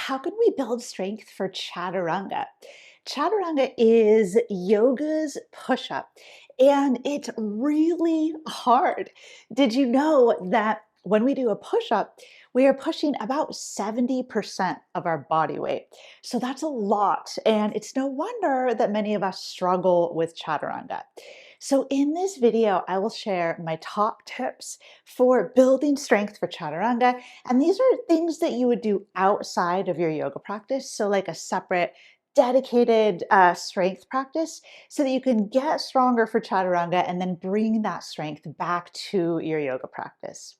how can we build strength for Chaturanga? Chaturanga is yoga's push-up, and it's really hard. Did you know that when we do a push-up, we are pushing about 70% of our body weight? So that's a lot, and it's no wonder that many of us struggle with Chaturanga. So in this video, I will share my top tips for building strength for Chaturanga, and these are things that you would do outside of your yoga practice. So like a separate dedicated strength practice so that you can get stronger for Chaturanga and then bring that strength back to your yoga practice.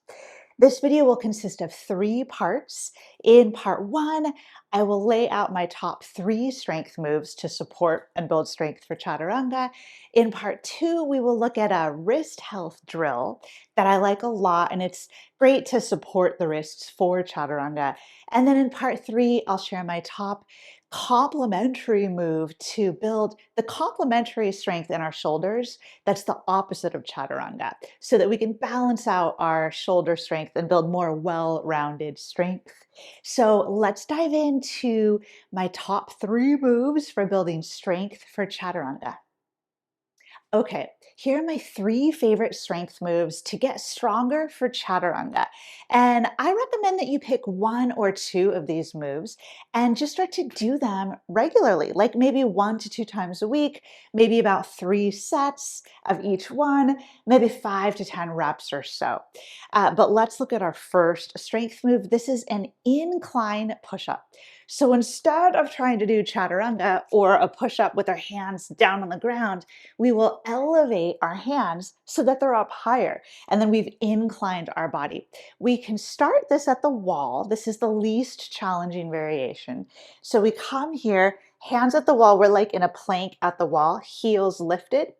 This video will consist of 3 parts. In part 1, I will lay out my top 3 strength moves to support and build strength for Chaturanga. In part 2, we will look at a wrist health drill that I like a lot, and it's great to support the wrists for Chaturanga. And then in part 3, I'll share my top complementary move to build the complementary strength in our shoulders. That's the opposite of Chaturanga, so that we can balance out our shoulder strength and build more well-rounded strength. So let's dive into my top 3 moves for building strength for Chaturanga. Okay, here are my 3 favorite strength moves to get stronger for Chaturanga. And I recommend that you pick 1 or 2 of these moves and just start to do them regularly, like maybe 1 to 2 times a week, maybe about 3 sets of each one, maybe 5 to 10 reps or so. But let's look at our first strength move. This is an incline push-up. So instead of trying to do Chaturanga or a push-up with our hands down on the ground, we will elevate our hands so that they're up higher, and then we've inclined our body. We can start this at the wall. This is the least challenging variation. So we come here, hands at the wall. We're like in a plank at the wall, heels lifted,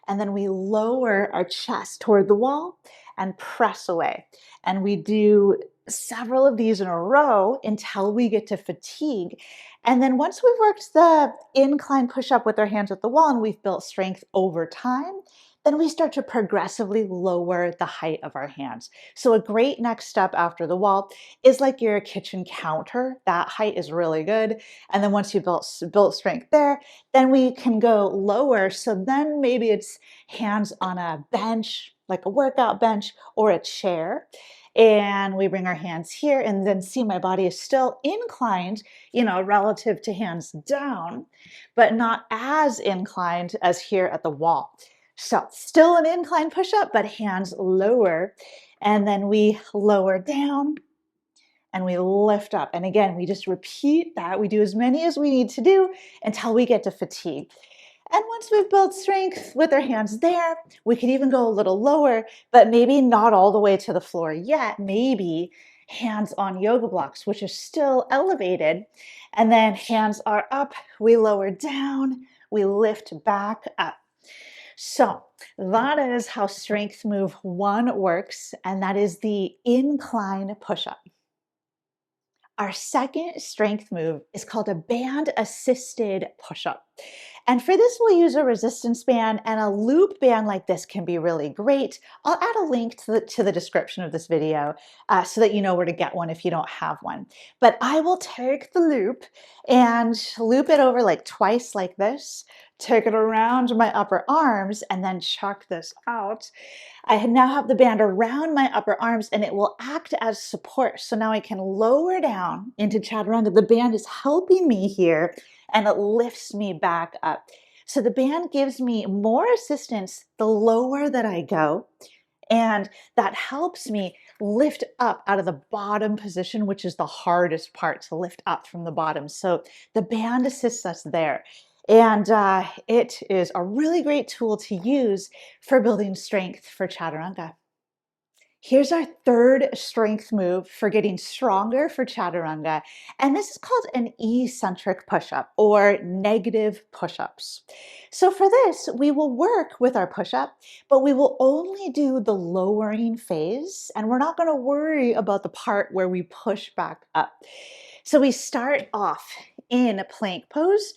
and then we lower our chest toward the wall and press away. And we do several of these in a row until we get to fatigue. And then once we've worked the incline push-up with our hands at the wall and we've built strength over time, then we start to progressively lower the height of our hands. So a great next step after the wall is like your kitchen counter. That height is really good. And then once you built strength there, then we can go lower. So then maybe it's hands on a bench, like a workout bench or a chair. And we bring our hands here and then see my body is still inclined, relative to hands down, but not as inclined as here at the wall. So still an incline push-up, but hands lower. And then we lower down and we lift up. And again, we just repeat that. We do as many as we need to do until we get to fatigue. And once we've built strength with our hands there, we can even go a little lower, but maybe not all the way to the floor yet. Maybe hands on yoga blocks, which is still elevated. And then hands are up, we lower down, we lift back up. So that is how strength move 1 works, and that is the incline push-up. Our second strength move is called a band-assisted push-up. And for this, we'll use a resistance band, and a loop band like this can be really great. I'll add a link to the description of this video so that you know where to get one if you don't have one. But I will take the loop and loop it over like twice like this, take it around my upper arms, and then chuck this out. I now have the band around my upper arms and it will act as support. So now I can lower down into Chaturanga. The band is helping me here and it lifts me back up. So the band gives me more assistance the lower that I go. And that helps me lift up out of the bottom position, which is the hardest part, to lift up from the bottom. So the band assists us there. And it is a really great tool to use for building strength for Chaturanga. Here's our third strength move for getting stronger for Chaturanga. And this is called an eccentric push-up or negative push-ups. So for this, we will work with our push-up, but we will only do the lowering phase. And we're not going to worry about the part where we push back up. So we start off in a plank pose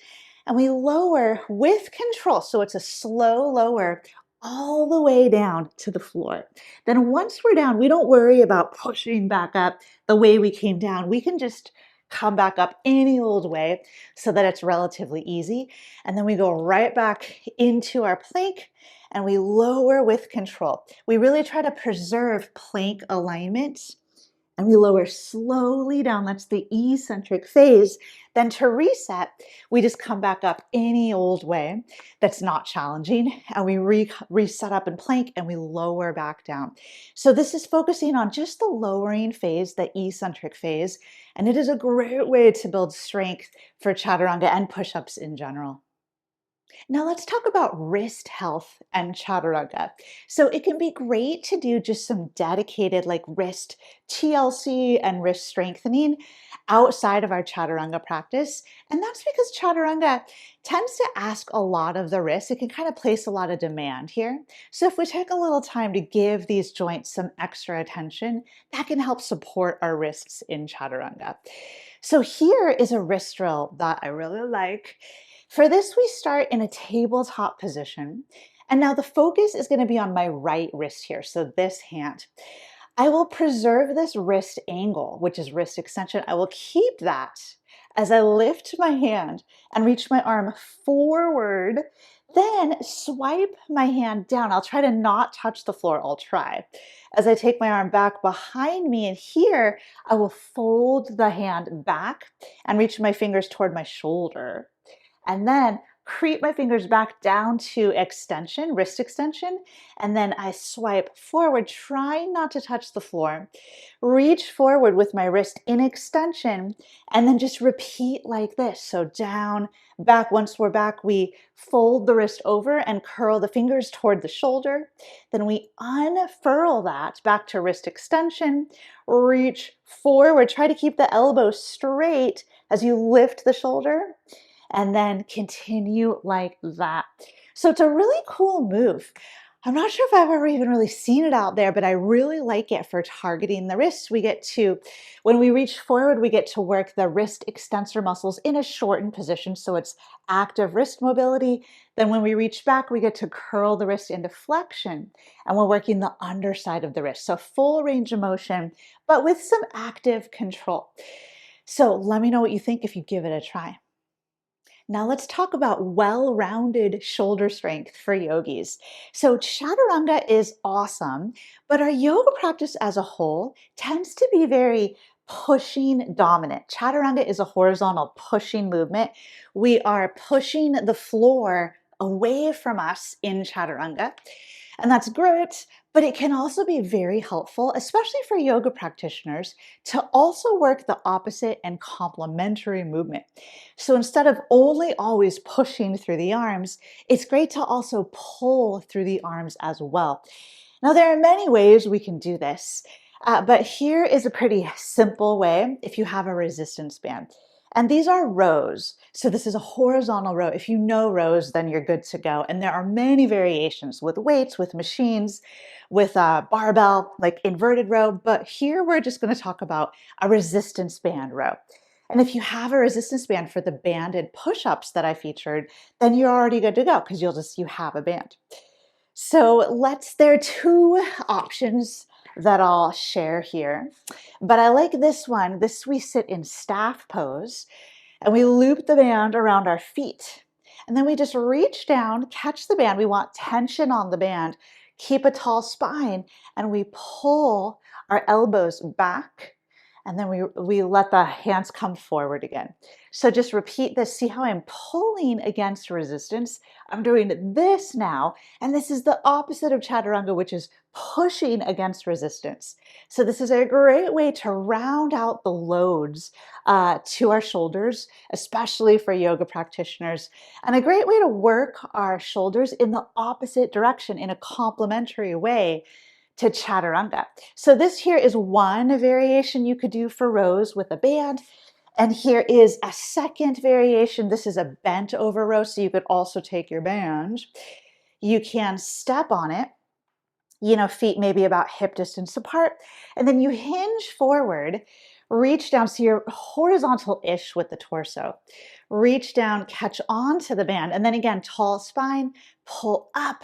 and we lower with control. So it's a slow lower all the way down to the floor. Then once we're down, we don't worry about pushing back up the way we came down. We can just come back up any old way so that it's relatively easy. And then we go right back into our plank and we lower with control. We really try to preserve plank alignment and we lower slowly down. That's the eccentric phase. Then to reset, we just come back up any old way that's not challenging, and we reset up in plank and we lower back down. So this is focusing on just the lowering phase, the eccentric phase, and it is a great way to build strength for chaturanga and push-ups in general. Now let's talk about wrist health and chaturanga. So it can be great to do just some dedicated like wrist TLC and wrist strengthening outside of our chaturanga practice. And that's because chaturanga tends to ask a lot of the wrist. It can kind of place a lot of demand here. So if we take a little time to give these joints some extra attention, that can help support our wrists in chaturanga. So here is a wrist drill that I really like. For this, we start in a tabletop position. And now the focus is going to be on my right wrist here, so this hand. I will preserve this wrist angle, which is wrist extension. I will keep that as I lift my hand and reach my arm forward, then swipe my hand down. I'll try to not touch the floor. I'll try. As I take my arm back behind me, and here I will fold the hand back and reach my fingers toward my shoulder. And then creep my fingers back down to extension, wrist extension, and then I swipe forward, trying not to touch the floor. Reach forward with my wrist in extension, and then just repeat like this. So down, back. Once we're back, we fold the wrist over and curl the fingers toward the shoulder. Then we unfurl that back to wrist extension, reach forward. Try to keep the elbow straight as you lift the shoulder, and then continue like that. So it's a really cool move. I'm not sure if I've ever even really seen it out there, but I really like it for targeting the wrists. When we reach forward, we get to work the wrist extensor muscles in a shortened position, so it's active wrist mobility. Then when we reach back, we get to curl the wrist into flexion, and we're working the underside of the wrist. So full range of motion, but with some active control. So let me know what you think if you give it a try. Now let's talk about well-rounded shoulder strength for yogis. So chaturanga is awesome, but our yoga practice as a whole tends to be very pushing dominant. Chaturanga is a horizontal pushing movement. We are pushing the floor away from us in chaturanga, and that's great, but it can also be very helpful, especially for yoga practitioners, to also work the opposite and complementary movement. So instead of only always pushing through the arms, it's great to also pull through the arms as well. Now, there are many ways we can do this, but here is a pretty simple way if you have a resistance band. And these are rows. So this is a horizontal row. If you know rows, then you're good to go. And there are many variations with weights, with machines, with a barbell, like inverted row. But here we're just going to talk about a resistance band row. And if you have a resistance band for the banded push-ups that I featured, then you're already good to go because you have a band. So there are two options that I'll share here, but I like this one. We sit in staff pose and we loop the band around our feet. And then we just reach down, catch the band. We want tension on the band, keep a tall spine, and we pull our elbows back. And then we let the hands come forward again. So just repeat this. See how I'm pulling against resistance? I'm doing this now. And this is the opposite of chaturanga, which is pushing against resistance. So this is a great way to round out the loads to our shoulders, especially for yoga practitioners, and a great way to work our shoulders in the opposite direction in a complementary way to chaturanga. So this here is one variation you could do for rows with a band. And here is a second variation. This is a bent over row, so you could also take your band. You can step on it, feet maybe about hip distance apart, and then you hinge forward, reach down, so you're horizontal-ish with the torso. Reach down, catch onto the band, and then again, tall spine, pull up,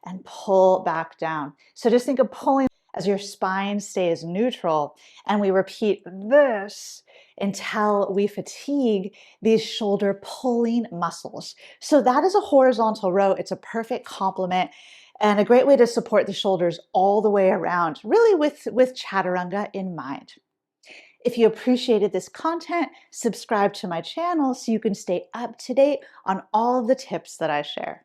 and pull back down. So just think of pulling as your spine stays neutral, and we repeat this until we fatigue these shoulder pulling muscles. So that is a horizontal row. It's a perfect complement and a great way to support the shoulders all the way around, really with Chaturanga in mind. If you appreciated this content, subscribe to my channel so you can stay up to date on all of the tips that I share.